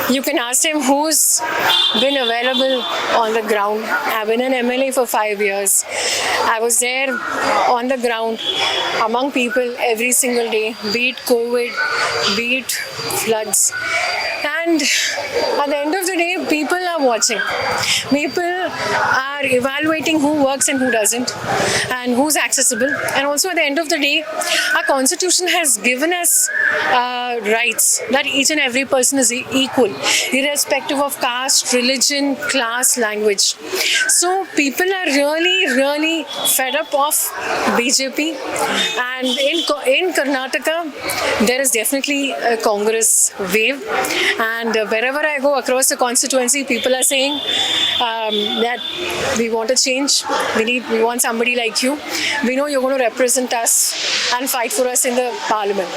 You can ask him who's been available on the ground. I've been an MLA for 5 years. I was there on the ground among people every single day, be it COVID, be it floods. And at the end of the day, people are watching. People are evaluating who works and who doesn't, and who's accessible. And also at the end of the day, our constitution has given us rights that each and every person is equal, irrespective of caste, religion, class, language. So people are really fed up of BJP. And in Karnataka, there is definitely a Congress wave. And wherever I go across the constituency, people are saying that we want a change. We want somebody like you. We know you're going to represent us and fight for us in the parliament.